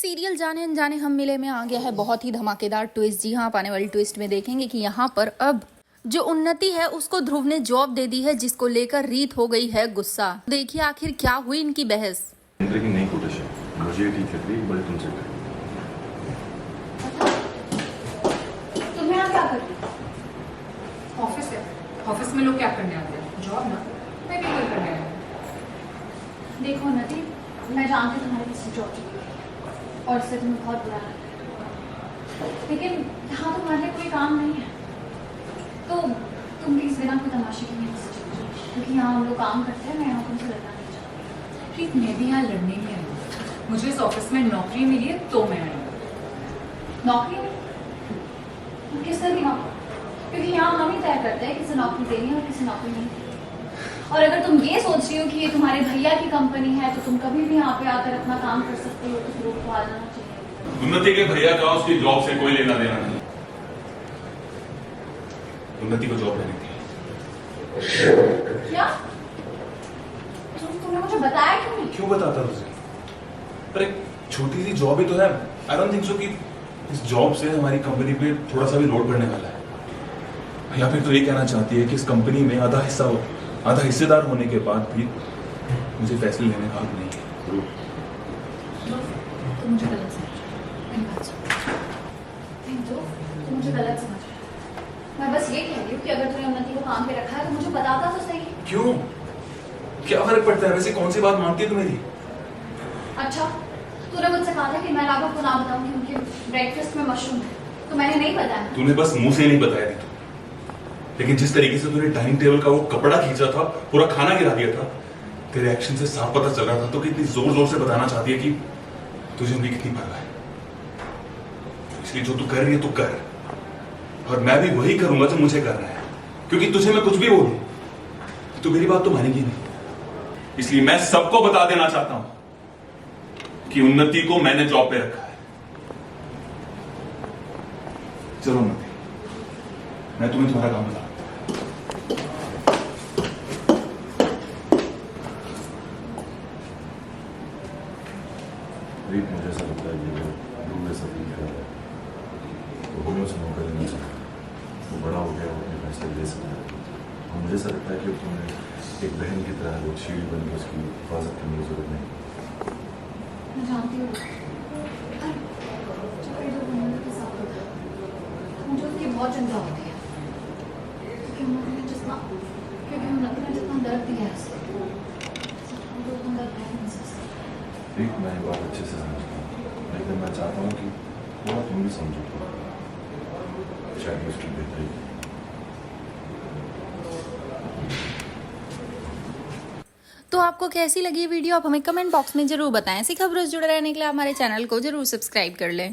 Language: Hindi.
सीरियल जाने अनजाने हम मिले में आ गया है बहुत ही धमाकेदार ट्विस्ट। जी हाँ, आप आने वाली ट्विस्ट में देखेंगे कि यहाँ पर अब जो उन्नति है उसको ध्रुव ने जॉब दे दी है, जिसको लेकर रीत हो गई है गुस्सा। देखिए आखिर क्या हुई इनकी बहस। की नई कोटेशन मुझे ठीक लग रही, बड़े तुमसे कर। तुम्हें यहाँ क्या कर रही हो? ऑफिस है, ऑफिस में लोग क्या करने आते हैं? जॉब ना, मैं भी वही करने आया हूँ। देखो नदी, मैं जानती हूँ तुम्हारी किसी जॉब चाहिए और इससे तुम्हें बहुत बुरा लगता है, लेकिन यहाँ तुम्हारे लिए कोई काम नहीं है, तो तुम प्लीज बिना कोई तमाशे के नहीं चले जाओ, क्योंकि यहाँ हम लोग काम करते हैं। मैं यहाँ तुमसे लड़ना नहीं चाहती। प्लीज, मैं भी यहाँ लड़ने नहीं आई हूँ। मुझे इस ऑफिस में नौकरी मिली है तो मैं आई हूँ। नौकरी में किसने दी नौकरी? क्योंकि यहाँ हम ही तय करते हैं किसे नौकरी देनी है और किसे नौकरी नहीं देनी। और अगर तुम ये सोच रही हो कि ये तुम्हारे भैया की कंपनी है तो तुम कभी भी यहाँ पे आकर अपना काम कर सकती हो, तो फिर उसको आ जाना चाहिए। उन्नति के भैया का उसकी जॉब से कोई लेना देना नहीं। उन्नति को जॉब लेनी थी। क्या तुमने मुझे बताया क्यों नहीं? क्यों बताता तुझे? पर एक छोटी सी जॉब ही तो है। आई डोंट थिंक सो कि इस जॉब से हमारी कंपनी पे थोड़ा सा भी लोड पड़ने वाला है। या फिर तो ये कहना चाहती है कि इस कंपनी में आधा हिस्सेदार होने के बाद भी मुझे फैसले लेने का हक नहीं है। तुम मुझे गलत समझ रहे हो। तुम मुझे गलत समझ रहे हो। मैं बस ये कह रही हूँ कि अगर तुमने उन्नति को काम पे रखा है तो मुझे बताता तो सही। क्यों? क्या फर्क पड़ता है? वैसे कौन सी बात मानती है तू मेरी? अच्छा, तूने मुझसे कहा था कि मैं राघव को ना बताऊं कि उनके ब्रेकफास्ट में मशरूम है, तो मैंने नहीं बताया। तूने बस मुंह से नहीं बताया थी, लेकिन जिस तरीके से तूने डाइनिंग टेबल का वो कपड़ा खींचा था, पूरा खाना गिरा दिया था, तेरे एक्शन से साफ पता चल रहा था तो कितनी जोर जोर से बताना चाहती है कि तुझे उनकी कितनी परवाह है। इसलिए जो तू कर रही है तू कर, और मैं भी वही करूंगा जो मुझे करना है, क्योंकि तुझे मैं कुछ भी बोलूं तो मेरी बात तो मानेगी नहीं। इसलिए मैं सबको बता देना चाहता हूं कि उन्नति को मैंने जॉब पे रखा है। चलो उन्नति, मैं तुम्हें तुम्हारा काम बताऊं। रीत, मुझे ऐसा लगता है कि वो ऐसा फील कर रहा है तो हमें उसे मौका देना चाहिए। वो बड़ा हो गया, वो अपने फैसले ले सकता है। और मुझे ऐसा लगता है कि तुम्हें एक बहन की तरह वो शील्ड बन के उसकी हिफाजत करने की जरूरत नहीं। मैं जानती हूँ जब ये लोग उन्नति के साथ होता है मुझे उसकी बहुत चिंता होती है, क्योंकि उन्नति ने जितना दर्द दिया है उसे, वो उतना दर्द मैं नहीं सह सकती। रीत, मैं ये बात अच्छे से समझता हूँ, लेकिन मैं चाहता हूँ कि थोड़ा तुम भी समझो, शायद उसकी बेहतरी। तो आपको कैसी लगी वीडियो, आप हमें कमेंट बॉक्स में जरूर बताएं। ऐसी खबरों से जुड़े रहने के लिए हमारे चैनल को जरूर सब्सक्राइब कर लें।